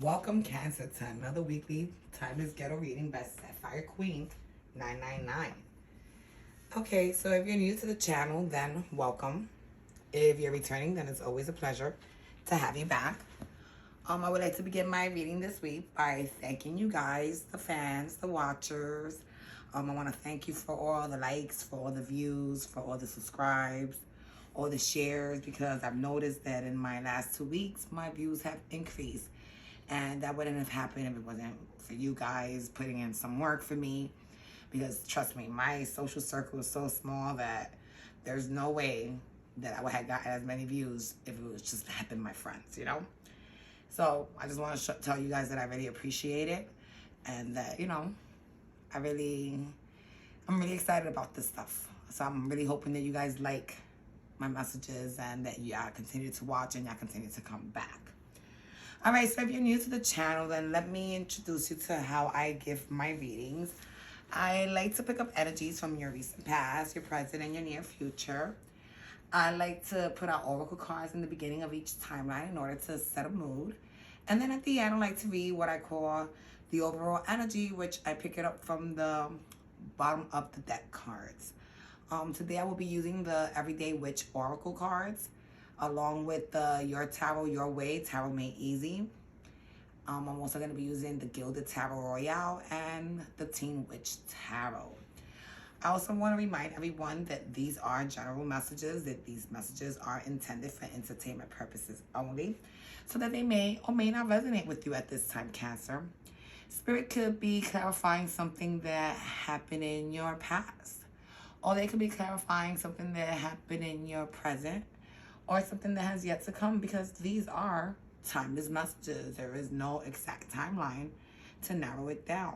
Welcome, Cancer, to another weekly Timeless Ghetto reading by Sapphire Queen 999. Okay, so if you're new to the channel, then welcome. If you're returning, then it's always a pleasure to have you back. I would like to begin my reading this week by thanking you guys, the fans, the watchers. I want to thank you for all the likes, for all the views, for all the subscribes, all the shares, because I've noticed that in my last 2 weeks, my views have increased. And that wouldn't have happened if it wasn't for you guys putting in some work for me. Because trust me, my social circle is so small that there's no way that I would have gotten as many views if it was just happened my friends, you know? So I just want to tell you guys that I really appreciate it. And that, I'm really excited about this stuff. So I'm really hoping that you guys like my messages and that y'all continue to watch and y'all continue to come back. All right, so if you're new to the channel, then let me introduce you to how I give my readings. I like to pick up energies from your recent past, your present, and your near future. I like to put out oracle cards in the beginning of each timeline in order to set a mood. And then at the end, I like to read what I call the overall energy, which I pick it up from the bottom of the deck cards. Today, I will be using the Everyday Witch oracle cards, along with the Your Tarot Your Way Tarot Made Easy. I'm also going to be using the Gilded Tarot Royale and the Teen Witch Tarot. I also want to remind everyone that these are general messages, that these messages are intended for entertainment purposes only, so that they may or may not resonate with you at this time, Cancer. Spirit could be clarifying something that happened in your past, or they could be clarifying something that happened in your present, or something that has yet to come, because these are timeless messages. There is no exact timeline to narrow it down.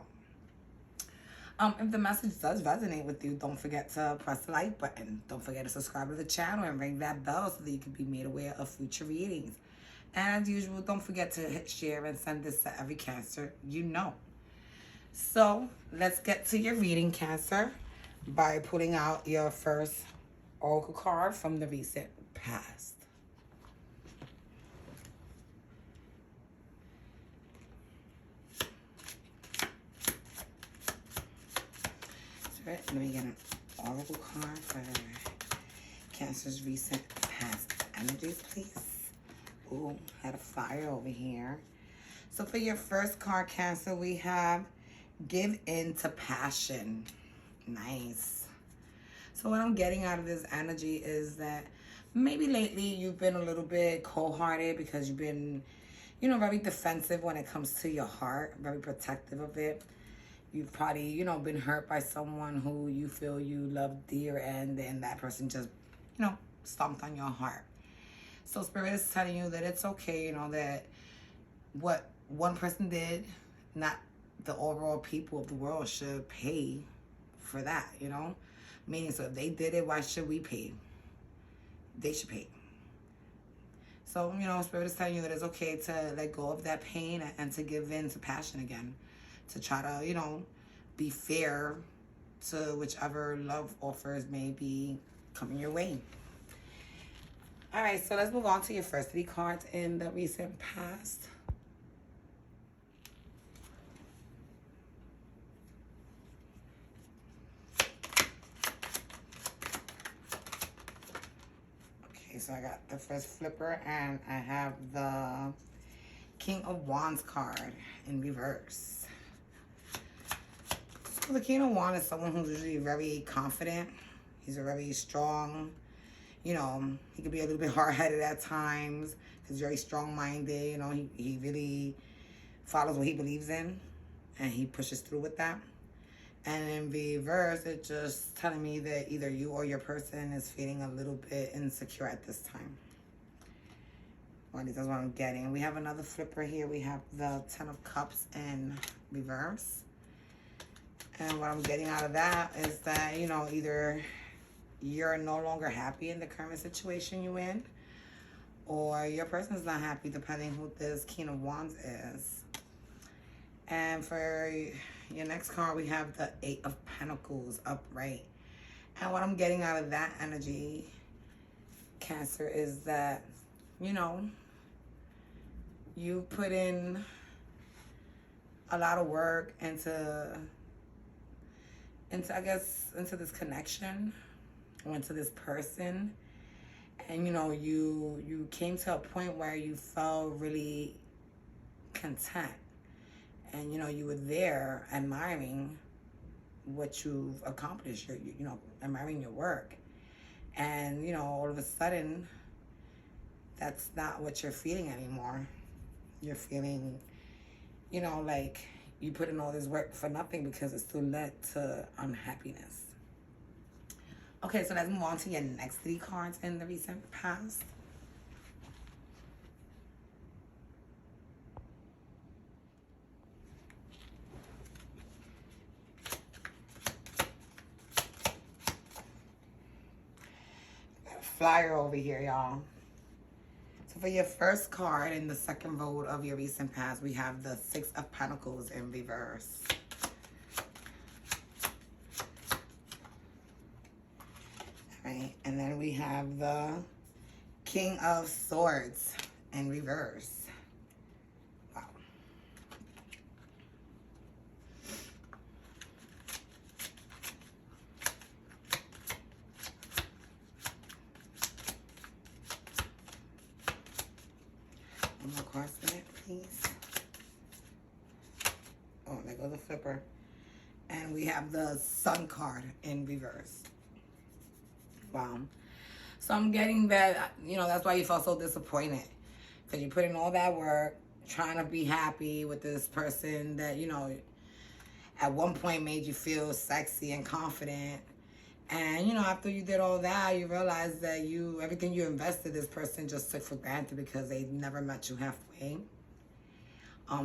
If the message does resonate with you, don't forget to press the like button. Don't forget to subscribe to the channel and ring that bell so that you can be made aware of future readings. And as usual, don't forget to hit share and send this to every Cancer you know. So let's get to your reading, Cancer, by pulling out your first oracle card from the recent past. Let me get an oracle card for Cancer's recent past energies, please. Ooh, had a fire over here. So for your first card, Cancer, we have Give In to Passion. Nice. So what I'm getting out of this energy is that maybe lately you've been a little bit cold-hearted because you've been, very defensive when it comes to your heart, very protective of it. You've probably, been hurt by someone who you feel you love dear, and then that person just, stomped on your heart. So Spirit is telling you that it's okay, that what one person did, not the overall people of the world should pay for that, Meaning, so if they did it, why should we pay? They should pay. So, Spirit is telling you that it's okay to let go of that pain and to give in to passion again. To try to, be fair to whichever love offers may be coming your way. All right, so let's move on to your first 3 cards in the recent past. Okay, so I got the first flipper, and I have the King of Wands card in reverse. So the King of Wands is someone who's usually very confident. He's a very strong, he could be a little bit hard-headed at times. He's very strong-minded, he really follows what he believes in, and he pushes through with that. And in reverse, it's just telling me that either you or your person is feeling a little bit insecure at this time. Well, that's what I'm getting. We have another flipper here. We have the 10 of Cups in reverse. And what I'm getting out of that is that, either you're no longer happy in the current situation you're in, or your person's not happy, depending who this King of Wands is. And for your next card, we have the 8 of Pentacles upright. And what I'm getting out of that energy, Cancer, is that, you put in a lot of work into I guess into this connection or into this person, and you know you came to a point where you felt really content, and you know you were there admiring what you've accomplished, you know, admiring your work, and you know all of a sudden that's not what you're feeling anymore. You're feeling, you know, like you put in all this work for nothing because it still led to unhappiness. Okay, so let's move on to your next 3 cards in the recent past. Flyer over here, y'all. So for your first card in the second vote of your recent past, we have the 6 of Pentacles in reverse. Right, and then we have the King of Swords in reverse. Wow. One more card for it, please. Oh, there goes the flipper. And we have the Sun card in reverse. Wow. So I'm getting that, you know, that's why you felt so disappointed. Because you put in all that work, trying to be happy with this person that, you know, at one point made you feel sexy and confident. And, you know, after you did all that, you realized that everything you invested, this person just took for granted because they never met you halfway.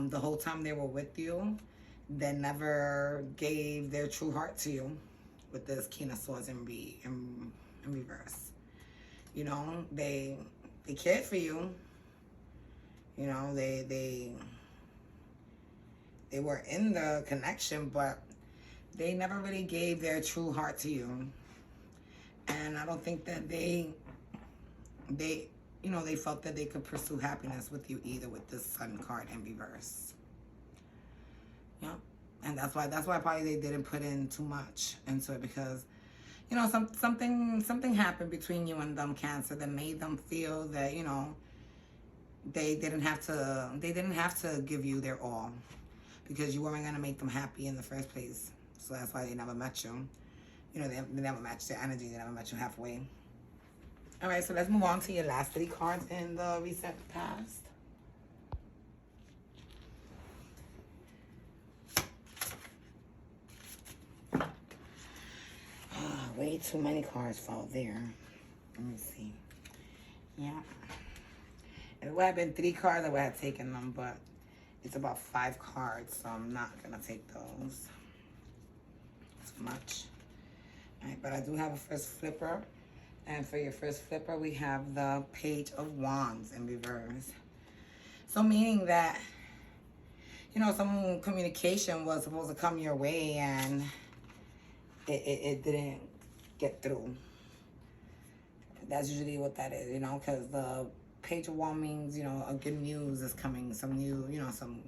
The whole time they were with you, they never gave their true heart to you with this King of Swords in reverse. You know, they cared for you. You know, they were in the connection, but they never really gave their true heart to you. And I don't think that they you know, they felt that they could pursue happiness with you either with this Sun card in reverse. Yeah. And that's why probably they didn't put in too much into it, because you know, something happened between you and them, Cancer, that made them feel that, you know, they didn't have to give you their all, because you weren't going to make them happy in the first place. So that's why they never met you. You know, they never matched their energy. They never met you halfway. All right, so let's move on to your last 3 cards in the recent past. Way too many cards fall there. Let me see. Yeah. If it would have been 3 cards, I would have taken them, but it's about 5 cards, so I'm not going to take those. It's much. All right, but I do have a first flipper. And for your first flipper, we have the Page of Wands in reverse. So meaning that, you know, some communication was supposed to come your way and it didn't get through. That's usually what that is, you know, because the Page of Wands means, you know, a good news is coming, some new, you know, some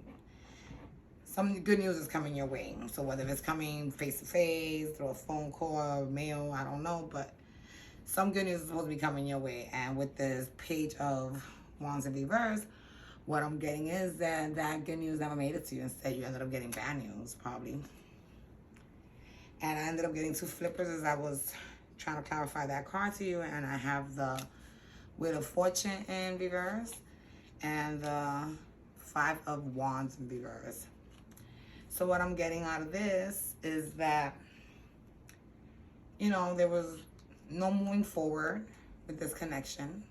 good news is coming your way. So whether it's coming face to face, through a phone call, or mail, I don't know, but some good news is supposed to be coming your way. And with this Page of Wands in reverse, what I'm getting is that good news never made it to you. Instead, you ended up getting bad news, probably. And I ended up getting 2 flippers as I was trying to clarify that card to you. And I have the Wheel of Fortune in reverse and the 5 of Wands in reverse. So what I'm getting out of this is that, you know, there was no moving forward with this connection.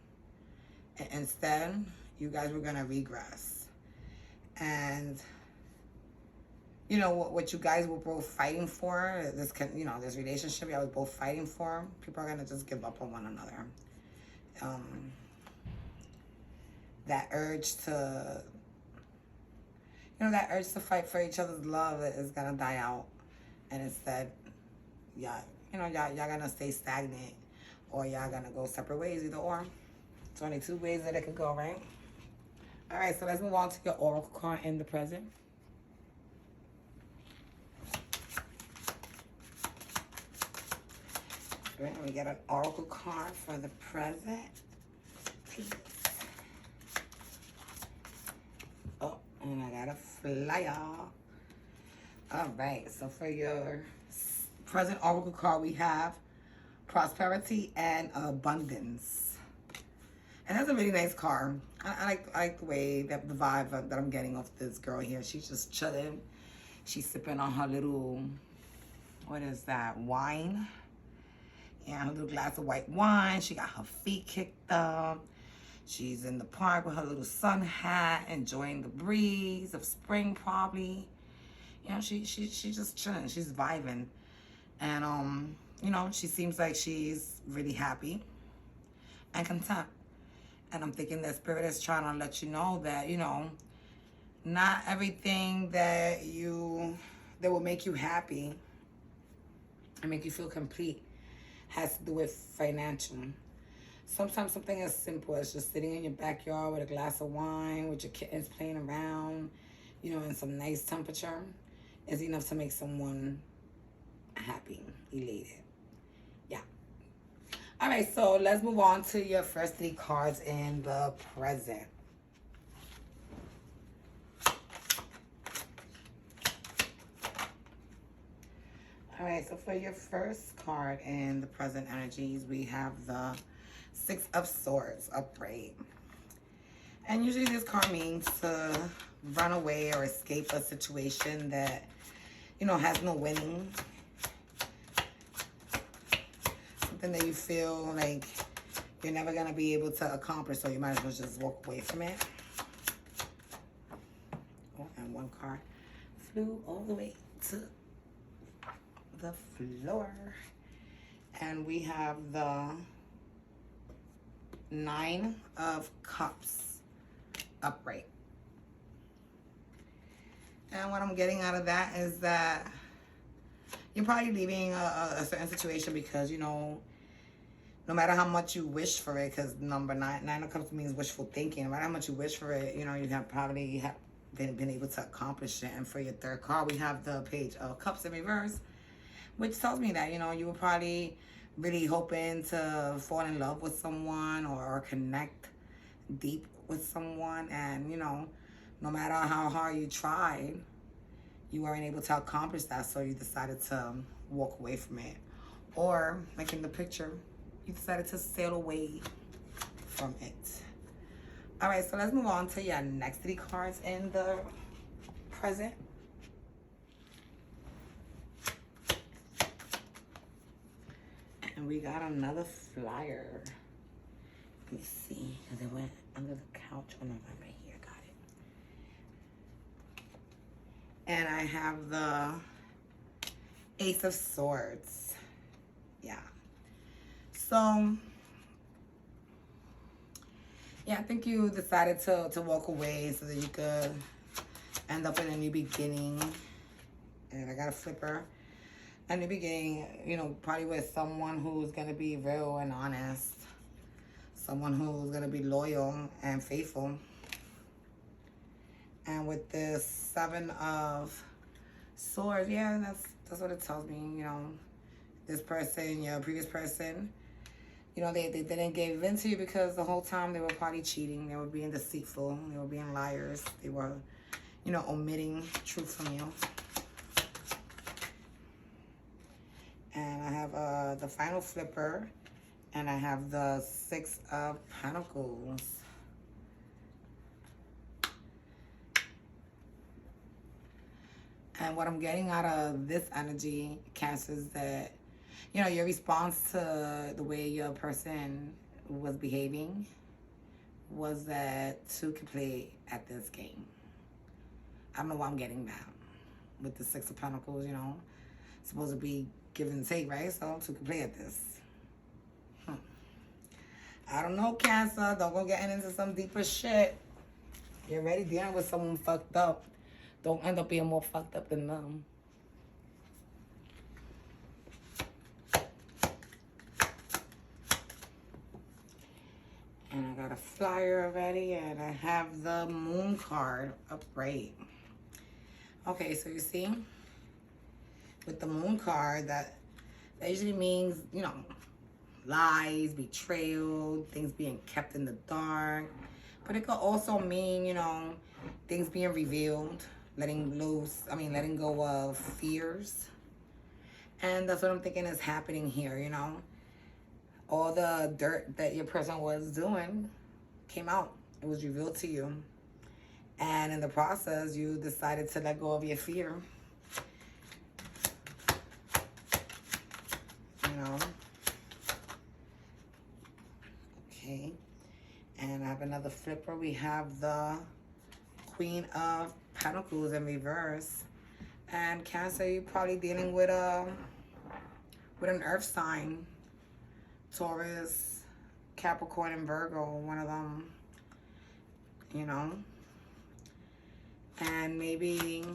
Instead, you guys were going to regress. And, you know, what you guys were both fighting for, this relationship y'all was both fighting for, people are going to just give up on one another. That urge to fight for each other's love is going to die out. And instead, y'all gonna stay stagnant, or y'all gonna go separate ways, either or. It's only 2 ways that it could go, right? All right, so let's move on to your oracle card in the present. Right, we get an oracle card for the present. Please. Oh, and I got a flyer. All right, so for your present oracle card, we have prosperity and abundance. And that's a really nice card. I like the way that the vibe that I'm getting off this girl here. She's just chilling. She's sipping on her little, what is that, wine? Yeah, her little glass of white wine. She got her feet kicked up. She's in the park with her little sun hat, enjoying the breeze of spring probably. You know, she's just chilling. She's vibing. And, you know, she seems like she's really happy and content. And I'm thinking that Spirit is trying to let you know that, you know, not everything that will make you happy and make you feel complete has to do with financial. Sometimes something as simple as just sitting in your backyard with a glass of wine, with your kittens playing around, you know, in some nice temperature, is enough to make someone happy, elated. Yeah. All right, so let's move on to your first 3 cards in the present. All right, so for your first card in the present energies, we have the 6 of Swords upright. And usually this card means to run away or escape a situation that, you know, has no winning. Something that you feel like you're never going to be able to accomplish, so you might as well just walk away from it. Oh, and one card flew all the way to the floor. And we have the 9 of Cups upright. And what I'm getting out of that is that you're probably leaving a certain situation because, you know, no matter how much you wish for it, because number 9 of Cups means wishful thinking. No matter how much you wish for it, you know, you have probably been able to accomplish it. And for your third card, we have the Page of Cups in reverse, which tells me that, you know, you were probably really hoping to fall in love with someone or connect deep with someone. And, you know, no matter how hard you tried, you weren't able to accomplish that. So you decided to walk away from it. Or, like in the picture, you decided to sail away from it. All right, so let's move on to your next 3 cards in the present. And we got another flyer. Let me see, because it went under the couch. Oh no, right here, got it. And I have the Ace of Swords. Yeah. So, yeah, I think you decided to walk away so that you could end up in a new beginning. And I got a flipper. A new beginning, you know, probably with someone who's going to be real and honest. Someone who's going to be loyal and faithful. And with this 7 of Swords, yeah, that's what it tells me, you know. This person, your previous person, you know, they didn't give in to you because the whole time they were probably cheating. They were being deceitful. They were being liars. They were, you know, omitting truth from you. And I have the final flipper, and I have the 6 of Pentacles. And what I'm getting out of this energy, Cancer, is that, you know, your response to the way your person was behaving was that 2 could play at this game. I don't know why I'm getting that. With the 6 of Pentacles, you know, it's supposed to be give and take, right? So 2 can play at this. I don't know, Cancer. Don't go getting into some deeper shit. You're already dealing with someone fucked up. Don't end up being more fucked up than them. And I got a flyer already, and I have the Moon card upright. Okay, so you see, with the Moon card, that usually means, you know, lies, betrayal, things being kept in the dark. But it could also mean, you know, things being revealed, letting go of fears. And that's what I'm thinking is happening here, you know. All the dirt that your person was doing came out. It was revealed to you. And in the process, you decided to let go of your fear. You know. Okay. And I have another flipper. We have the Queen of Pentacles in reverse. And Cancer, you're probably dealing with an earth sign. Taurus, Capricorn, and Virgo, one of them. You know. And maybe,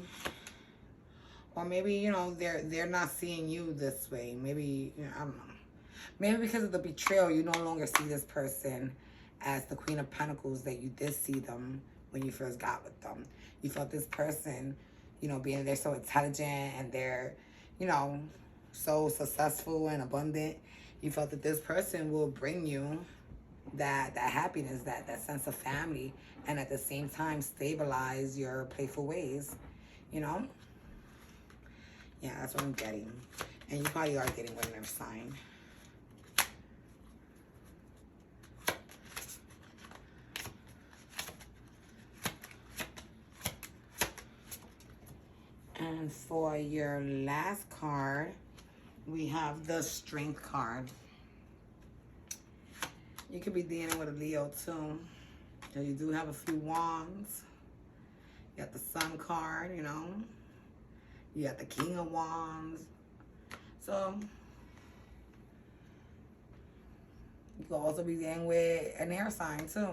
or maybe, you know, they're not seeing you this way. Maybe, you know, I don't know. Maybe because of the betrayal, you no longer see this person as the Queen of Pentacles that you did see them when you first got with them. You felt this person, you know, being they're so intelligent and they're, you know, so successful and abundant. You felt that this person will bring you that happiness, that sense of family, and at the same time stabilize your playful ways, you know? Yeah, that's what I'm getting. And you probably are getting with an earth sign. And for your last card, we have the Strength card. You could be dealing with a Leo too. So you do have a few wands. You got the Sun card, you know. You got the King of Wands. So you could also be dealing with an air sign too.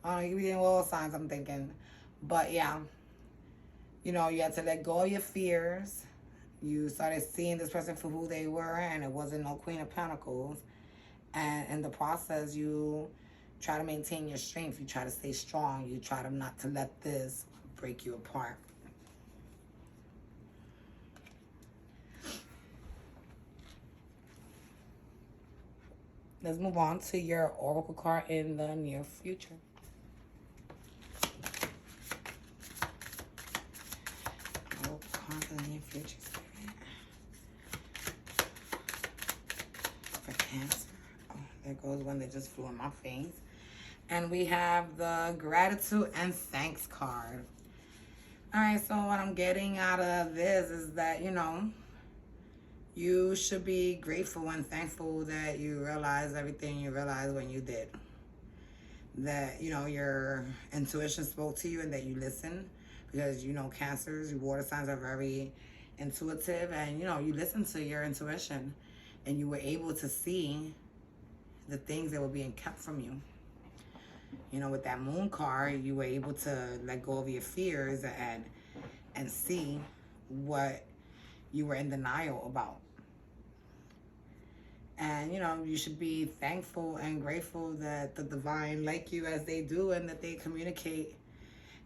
You could be dealing with all signs, I'm thinking. But yeah, you know, you had to let go of your fears. You started seeing this person for who they were, and it wasn't no Queen of Pentacles. And in the process, you try to maintain your strength. You try to stay strong. You try to not to let this break you apart. Let's move on to your Oracle card in the near future. Oracle card in the near future. For Cancer. There goes one that just flew in my face. And we have the Gratitude and Thanks card. All right, so what I'm getting out of this is that, you know, you should be grateful and thankful that you realized everything you realized when you did. That, you know, your intuition spoke to you and that you listened. Because, you know, Cancers, water signs are very intuitive. And, you know, you listen to your intuition. And you were able to see the things that were being kept from you. You know, with that Moon card, you were able to let go of your fears and see what you were in denial about. And, you know, you should be thankful and grateful that the divine like you as they do and that they communicate.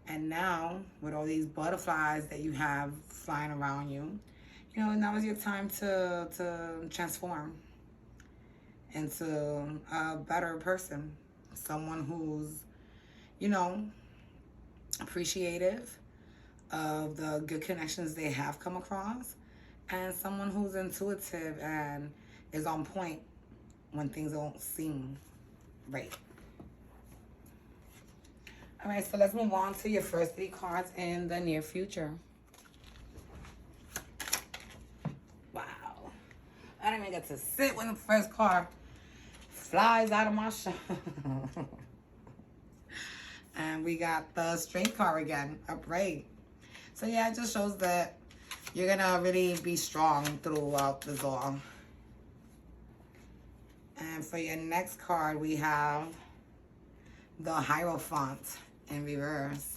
And now, with all these butterflies that you have flying around you, you know, now is your time to transform into a better person. Someone who's, you know, appreciative of the good connections they have come across. And someone who's intuitive and is on point when things don't seem right. All right, so let's move on to your first 3 cards in the near future. Wow. I didn't even get to sit when the first card flies out of my shop. And we got the Strength card again, upright. So yeah, it just shows that you're gonna really be strong throughout this all. And for your next card, we have the Hierophant in reverse.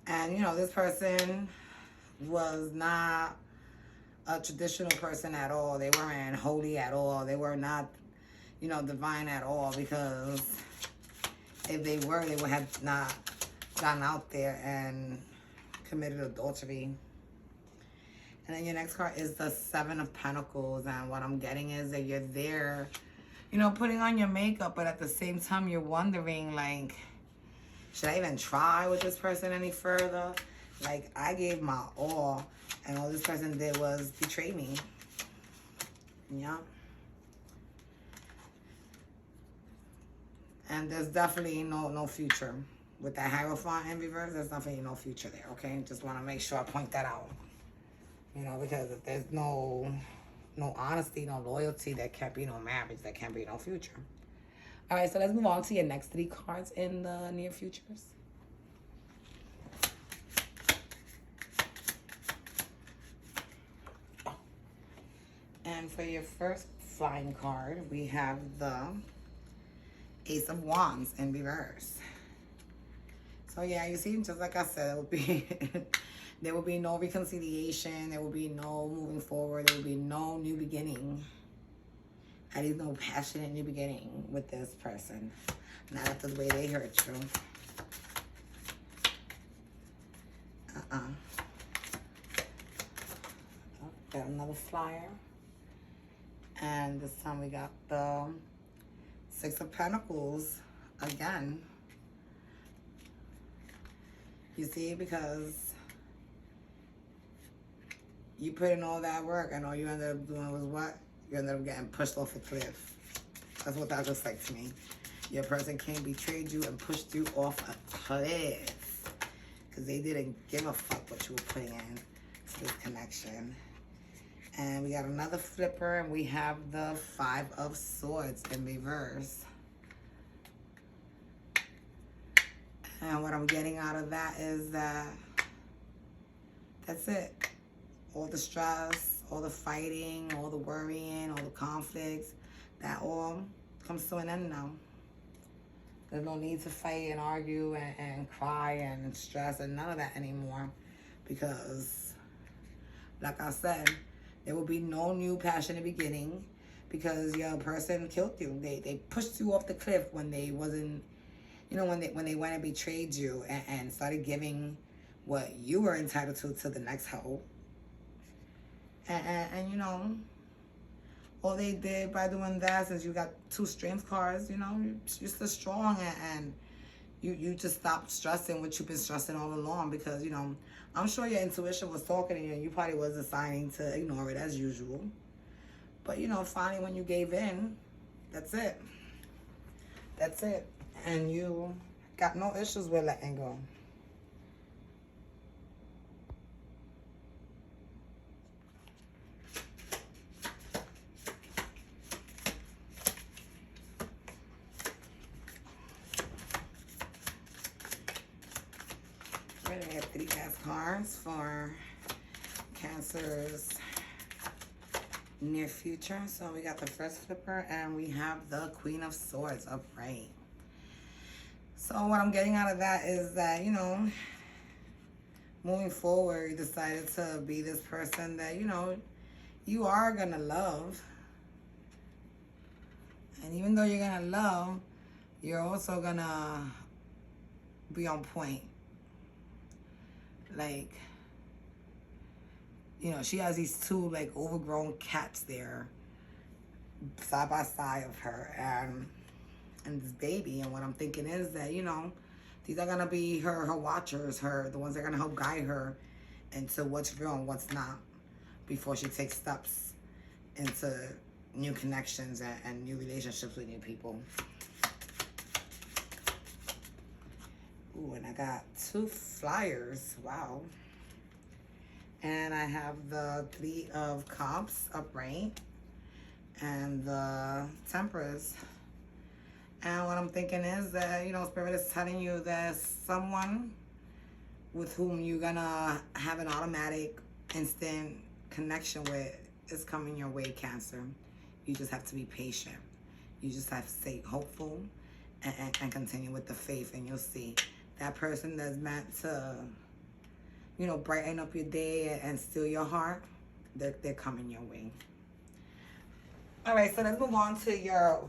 And, you know, this person was not a traditional person at all. They weren't holy at all. They were not, you know, divine at all, because if they were, they would have not gone out there and committed adultery. And then your next card is the 7 of Pentacles. And what I'm getting is that you're there you know, putting on your makeup, but at the same time you're wondering, like, should I even try with this person any further? Like, I gave my all, and all this person did was betray me. Yeah. And there's definitely no future. With that Hierophant in reverse, there's definitely no future there, okay? Just want to make sure I point that out. You know, because if there's no honesty, no loyalty, there can't be no marriage, there can't be no future. All right, so let's move on to your next 3 cards in the near futures. And for your first flying card, we have the Ace of Wands in reverse. So yeah, you see, just like I said, it would be there will be no reconciliation, there will be no moving forward, there will be no new beginning. At least no passionate new beginning with this person. Not after the way they hurt you. Oh, got another flyer. And this time we got the 6 of Pentacles again. You see, because you put in all that work and all you ended up doing was what? You ended up getting pushed off a cliff. That's what that looks like to me. Your person came, betrayed you, and pushed you off a cliff. Because they didn't give a fuck what you were putting in to this connection. And we got another flipper, and we have the 5 of Swords in reverse. And what I'm getting out of that is that that's it. All the stress, all the fighting, all the worrying, all the conflicts, that all comes to an end now. There's no need to fight and argue and cry and stress and none of that anymore. Because, like I said, there will be no new passionate beginning because your person killed you. They pushed you off the cliff when they wasn't, you know, when they went and betrayed you and started giving what you were entitled to the next hoe. And you know, all they did by doing that, since you got 2 strength cards, you know, you're still strong and you just stopped stressing what you've been stressing all along because, you know, I'm sure your intuition was talking to you and you probably was deciding to ignore it as usual. But, you know, finally when you gave in, that's it. That's it. And you got no issues with letting go. We're going to get 3 last cards for Cancer's near future. So we got the first flipper and we have the Queen of Swords upright. So what I'm getting out of that is that, you know, moving forward, you decided to be this person that, you know, you are going to love. And even though you're going to love, you're also going to be on point. Like, you know, she has these 2, like, overgrown cats there side by side of her. And this baby, and what I'm thinking is that, you know, these are gonna be her watchers, the ones that are gonna help guide her into what's real and what's not before she takes steps into new connections and new relationships with new people. Ooh, and I got 2 flyers, wow. And I have the 3 of Cups upright and the Temperance. And what I'm thinking is that, you know, Spirit is telling you that someone with whom you're gonna have an automatic, instant connection with is coming your way, Cancer. You just have to be patient. You just have to stay hopeful and continue with the faith, and you'll see that person that's meant to, you know, brighten up your day and steal your heart, they're coming your way. All right, so let's move on to your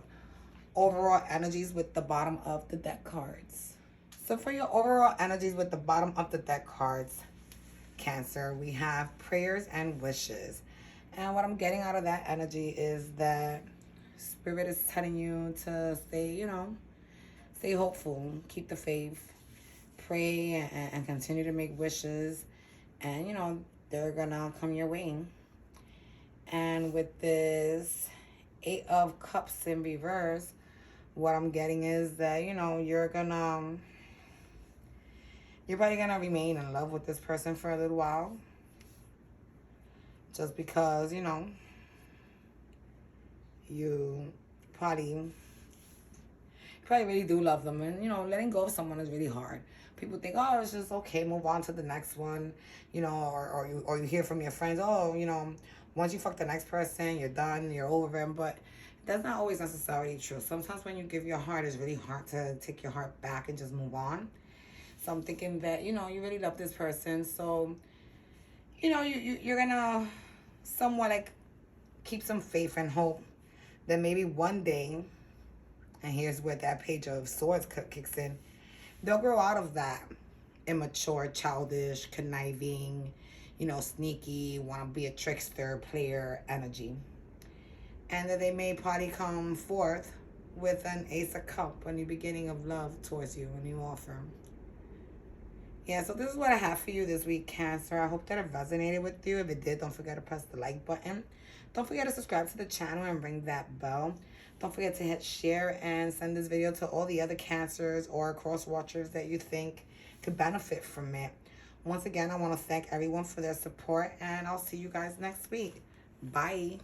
overall energies with the bottom of the deck cards. So for your overall energies with the bottom of the deck cards, Cancer, we have prayers and wishes. And what I'm getting out of that energy is that Spirit is telling you to stay, stay hopeful, keep the faith, pray, and continue to make wishes. And, they're going to come your way. And with this Eight of Cups in reverse, what I'm getting is that, you're probably gonna remain in love with this person for a little while. Just because, you probably really do love them. And, letting go of someone is really hard. People think, oh, it's just okay, move on to the next one, or you hear from your friends, oh, once you fuck the next person, you're done, you're over them. But that's not always necessarily true. Sometimes when you give your heart, it's really hard to take your heart back and just move on. So I'm thinking that, you really love this person. So, you're gonna somewhat like keep some faith and hope that maybe one day, and here's where that Page of Swords kicks in, they'll grow out of that immature, childish, conniving, sneaky, want to be a trickster, player energy. And that they may probably come forth with an Ace of Cups, a new beginning of love towards you, a new offer. Yeah, so this is what I have for you this week, Cancer. I hope that it resonated with you. If it did, don't forget to press the like button. Don't forget to subscribe to the channel and ring that bell. Don't forget to hit share and send this video to all the other Cancers or cross watchers that you think could benefit from it. Once again, I want to thank everyone for their support, and I'll see you guys next week. Bye.